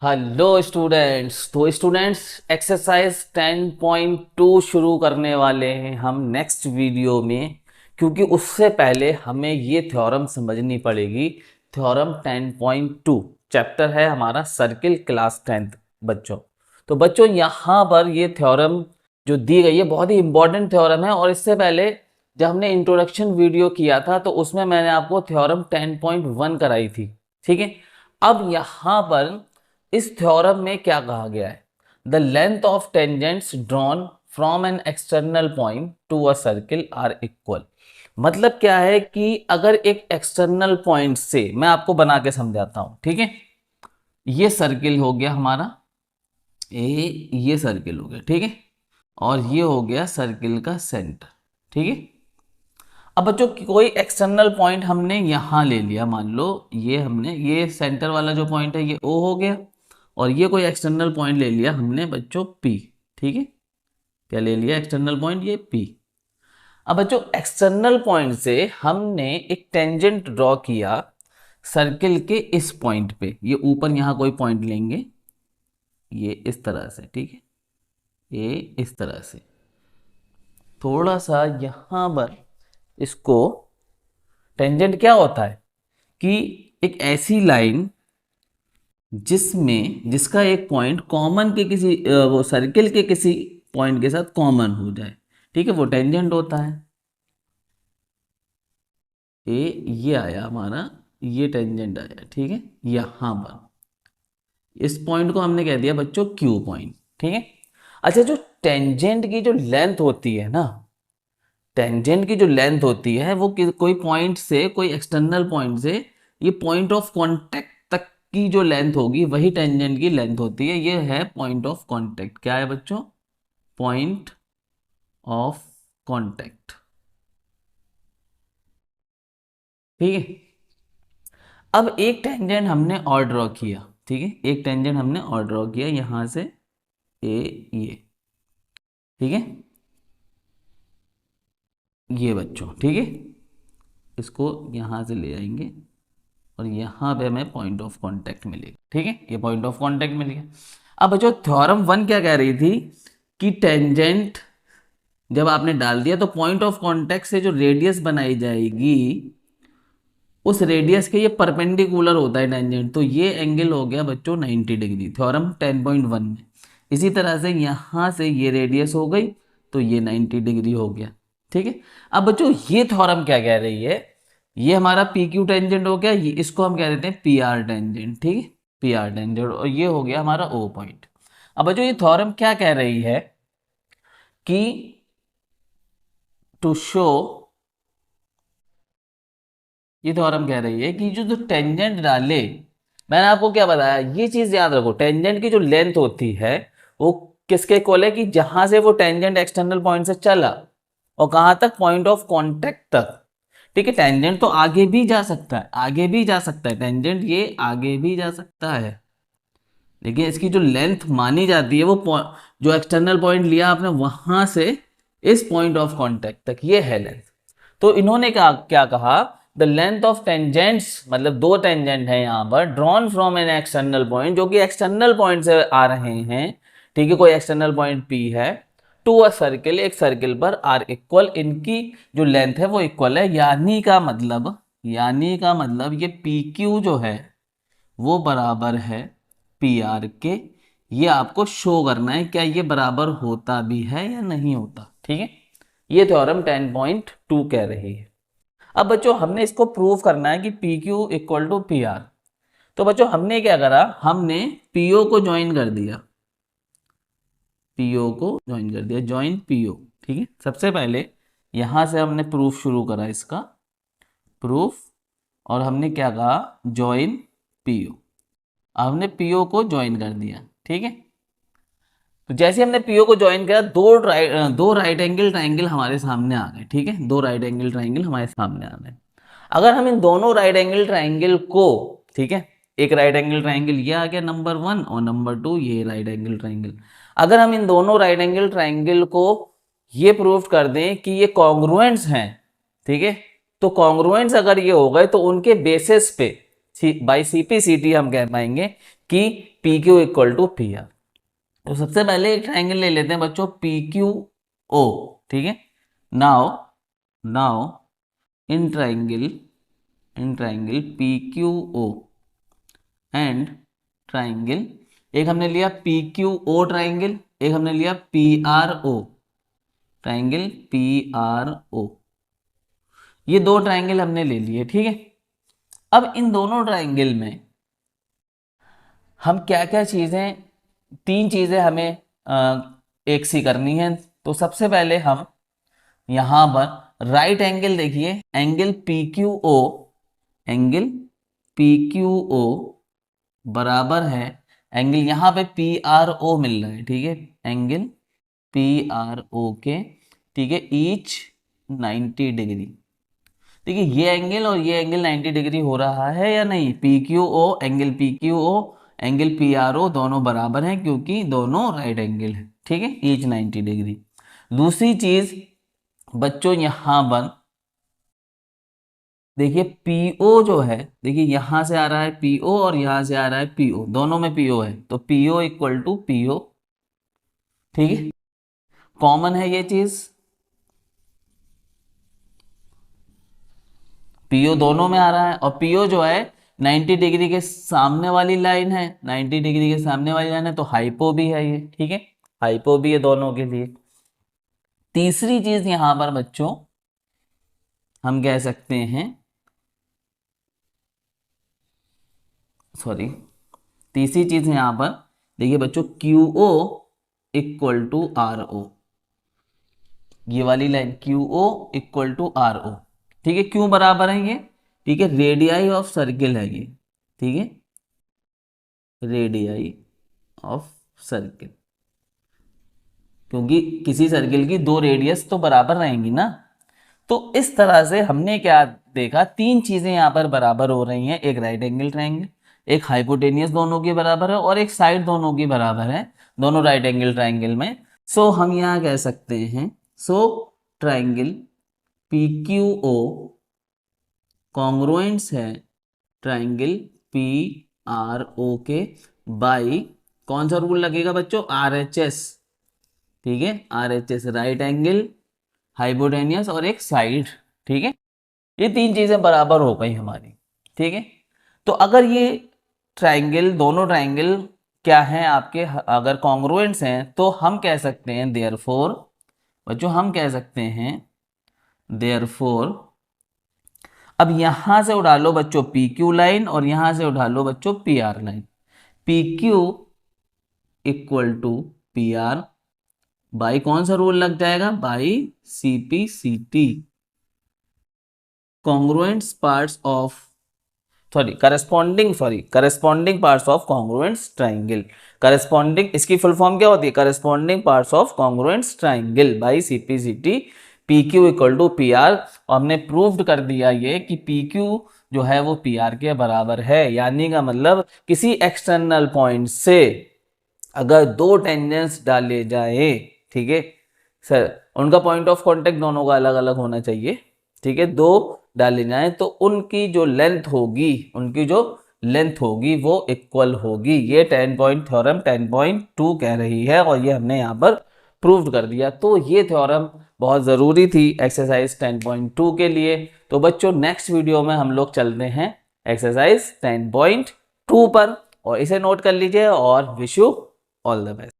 Hello students. तो students exercise 10.2 शुरू करने वाले हैं हम नेक्स्ट वीडियो में, क्योंकि उससे पहले हमें ये थ्योरम समझनी पड़ेगी। थ्योरम 10.2 चैप्टर है हमारा सर्किल क्लास 10th बच्चों। तो बच्चों यहाँ पर ये थ्योरम जो दी गई है बहुत ही इंपॉर्टेंट थ्योरम है, और इससे पहले जब हमने इंट्रोडक्शन वीडियो किया था तो उसमें मैंने आपको थ्योरम 10.1 कराई थी। ठीक है, अब यहाँ पर इस थ्योरम में क्या कहा गया है? The length of tangents drawn from an external point to a circle are equal. मतलब क्या है कि अगर एक एक्सटर्नल पॉइंट से, मैं आपको बना के समझाता हूं, ठीक है। ये सर्किल हो गया हमारा ए, ये सर्किल हो गया, ठीक है, और ये हो गया सर्किल का सेंटर, ठीक है। अब बच्चों कोई एक्सटर्नल पॉइंट हमने यहां ले लिया, मान लो ये हमने, ये सेंटर वाला जो पॉइंट है ये ओ हो गया, और ये कोई एक्सटर्नल पॉइंट ले लिया हमने बच्चों पी, ठीक है। क्या ले लिया एक्सटर्नल पॉइंट? ये पी। अब बच्चों एक्सटर्नल पॉइंट से हमने एक टेंजेंट ड्रॉ किया सर्किल के इस पॉइंट पे, ये ऊपर यहां कोई पॉइंट लेंगे, ये इस तरह से, ठीक है, ये इस तरह से थोड़ा सा यहां पर इसको, टेंजेंट क्या होता है कि एक ऐसी लाइन जिसमें जिसका एक पॉइंट कॉमन के किसी वो सर्किल के किसी पॉइंट के साथ कॉमन हो जाए, ठीक है, वो टेंजेंट होता है। ये आया हमारा, ये टेंजेंट आया, ठीक है, यहां पर इस पॉइंट को हमने कह दिया बच्चों क्यू पॉइंट, ठीक है। अच्छा, जो टेंजेंट की जो लेंथ होती है ना, टेंजेंट की जो लेंथ होती है वो कोई पॉइंट से, कोई एक्सटर्नल पॉइंट से ये पॉइंट ऑफ कांटेक्ट तक की जो लेंथ होगी वही टेंजेंट की लेंथ होती है। ये है पॉइंट ऑफ कांटेक्ट। क्या है बच्चों? पॉइंट ऑफ कांटेक्ट, ठीक है। अब एक टेंजेंट हमने और ड्रॉ किया, ठीक है, एक टेंजेंट हमने और ड्रॉ किया यहां से ये, ठीक है, ये बच्चों, ठीक है, इसको यहां से ले आएंगे और यहाँ पे हमें पॉइंट ऑफ कांटेक्ट मिलेगा, ठीक है, ये पॉइंट ऑफ कांटेक्ट मिल गया। अब बच्चों थ्योरम 1 क्या कह रही थी कि टेंजेंट जब आपने डाल दिया तो पॉइंट ऑफ कांटेक्ट से जो रेडियस बनाई जाएगी उस रेडियस के ये परपेंडिकुलर होता है टेंजेंट, तो ये एंगल हो गया बच्चों 90 डिग्री, थ्योरम 10.1 में। इसी तरह से यहां से ये रेडियस हो गई तो ये 90 डिग्री हो गया, ठीक है। अब बच्चों ये थ्योरम क्या कह रही है? ये हमारा पी क्यू टेंजेंट हो गया, ये इसको हम कह देते हैं पी आर टेंजेंट, ठीक है, पी आर टेंजेंट, और ये हो गया हमारा ओ पॉइंट। अब बच्चों ये थ्योरम क्या कह रही है कि टू शो, ये थ्योरम कह रही है कि जो टेंजेंट डाले, मैंने आपको क्या बताया, ये चीज याद रखो, टेंजेंट की जो लेंथ होती है वो किसके इक्वल है कि जहां से वो टेंजेंट एक्सटर्नल पॉइंट से चला और कहां तक, पॉइंट ऑफ कांटेक्ट तक, ठीक है। टेंजेंट तो आगे भी जा सकता है, आगे भी जा सकता है टेंजेंट, ये आगे भी जा सकता है, लेकिन इसकी जो लेंथ मानी जाती है वो जो एक्सटर्नल पॉइंट लिया आपने वहां से इस पॉइंट ऑफ कांटेक्ट तक, ये है लेंथ। तो इन्होंने क्या कहा, द लेंथ ऑफ टेंजेंट्स, मतलब दो टेंजेंट है यहाँ पर, drawn from an external point, जो कि एक्सटर्नल पॉइंट से आ रहे हैं, ठीक है, कोई एक्सटर्नल पॉइंट P है, टू अ सर्किल, एक सर्किल पर, आर इक्वल, इनकी जो लेंथ है वो इक्वल है, यानी का मतलब ये पी क्यू जो है वो बराबर है पी आर के। ये आपको शो करना है क्या ये बराबर होता भी है या नहीं होता, ठीक है। ये थ्योरम 10.2 कह रही है। अब बच्चों हमने इसको प्रूव करना है कि P Q equal to P R. तो बच्चों हमने क्या करा, हमने पीओ को ज्वाइन कर दिया, पीओ को ज्वाइन कर दिया, ज्वाइन पीओ, ठीक है। सबसे पहले यहां से हमने प्रूफ शुरू करा इसका प्रूफ, और हमने क्या कहा, ज्वाइन पीओ। हमने पीओ को ज्वाइन कर दिया, ठीक है। तो जैसे हमने पीओ को ज्वाइन किया, दो राइट एंगल ट्राइंगल हमारे सामने आ गए, ठीक है, दो राइट एंगल ट्राइंगल हमारे सामने आ गए। अगर हम इन दोनों राइट एंगल ट्राइंगल को, ठीक है, एक राइट एंगल ट्राइंगल ये आ गया नंबर 1 और नंबर 2 ये राइट एंगल ट्राइंगल, अगर हम इन दोनों राइट एंगल ट्राइंगल को ये प्रूव कर दें कि ये कॉन्ग्रुएंट्स हैं, ठीक है, तो कॉन्ग्रुएंट्स अगर ये हो गए तो उनके बेसिस पे बाई सीपीसीटी हम कह पाएंगे कि P Q equal to P R. तो सबसे पहले एक ट्राइंगल ले लेते हैं बच्चों पी क्यू ओ, ठीक है। Now now in triangle P Q O and triangle, एक हमने लिया पी क्यू ओ ट्राइंगल, एक हमने लिया P R O triangle, P R O, ये दो ट्राइंगल हमने ले लिए, ठीक है। अब इन दोनों ट्राइंगल में हम क्या क्या चीजें, तीन चीजें हमें एक सी करनी है। तो सबसे पहले हम यहां पर राइट एंगल देखिए, angle P Q O, angle P Q O बराबर है एंगल यहां पे पी आर ओ मिल रहा है, ठीक है, एंगल पी आर ओ के, ठीक है, ईच 90 डिग्री। देखिए ये एंगल और ये एंगल 90 डिग्री हो रहा है या नहीं, P Q O, angle P Q O, angle P R O दोनों बराबर हैं क्योंकि दोनों राइट एंगल है, ठीक है, ईच 90 डिग्री। दूसरी चीज बच्चों यहां पर देखिए पीओ जो है, देखिए यहां से आ रहा है पीओ और यहां से आ रहा है पीओ, दोनों में पीओ है, तो पीओ इक्वल टू पीओ, ठीक है, कॉमन है ये चीज, पीओ दोनों में आ रहा है। और पीओ जो है 90 डिग्री के सामने वाली लाइन है, 90 डिग्री के सामने वाली लाइन है, तो हाइपो भी है ये, ठीक है, हाइपो भी है दोनों के लिए। तीसरी चीज यहां पर बच्चों हम कह सकते हैं, सॉरी, तीसरी चीज यहां पर देखिए बच्चों Q O equal to R O, ये वाली line Q O equal to R O, ठीक है, क्यों बराबर है ये, ठीक है, रेडियाई ऑफ सर्किल है ये, ठीक है, रेडियाई ऑफ सर्किल, क्योंकि किसी सर्किल की दो रेडियस तो बराबर रहेंगी ना। तो इस तरह से हमने क्या देखा, तीन चीजें यहां पर बराबर हो रही हैं, एक राइट एंगल ट्रायंगल, एक हाइपोटेनियस दोनों के बराबर है और एक साइड दोनों की बराबर है, दोनों राइट एंगल ट्रायंगल में। सो हम यहां कह सकते हैं, so triangle P Q O congruents है ट्रायंगल पी आर ओ के बाई, कौन सा रूल लगेगा बच्चों, आर एच एस, ठीक है, R H S, right angle, hypotenuse और एक साइड, ठीक है, ये तीन चीजें बराबर हो गई हमारी, ठीक है। तो अगर ये ट्रायंगल, दोनों ट्रायंगल क्या हैं आपके, अगर कॉन्ग्रुएंट्स हैं तो हम कह सकते हैं देयरफॉर, बच्चों हम कह सकते हैं देयरफॉर, अब यहां से उठा लो बच्चों पी क्यू लाइन और यहां से उठा लो बच्चों P R line, P Q equal to P R by कौन सा रूल लग जाएगा, by C P C T, congruents parts of, corresponding parts of congruents triangle, corresponding इसकी फुल फॉर्म क्या होती है, corresponding parts of congruents triangle by CPCT, P Q equal to P R. और हमने प्रूव्ड कर दिया ये कि पी क्यू जो है वो पी आर के बराबर है, यानी का मतलब किसी एक्सटर्नल पॉइंट से अगर दो टेंजेंट्स डाले जाए, ठीक है सर, उनका पॉइंट ऑफ कांटेक्ट दोनों का अलग अलग होना चाहिए, ठीक है, दो डाले जाए तो उनकी जो लेंथ होगी, वो इक्वल होगी, ये 10 पॉइंट थ्योरम 10.2 कह रही है और ये हमने यहाँ पर प्रूव्ड कर दिया। तो ये थ्योरम बहुत ज़रूरी थी एक्सरसाइज 10.2 के लिए। तो बच्चों नेक्स्ट वीडियो में हम लोग चलते हैं एक्सरसाइज 10.2 पर, और इसे नोट कर लीजिए और wish you all the best.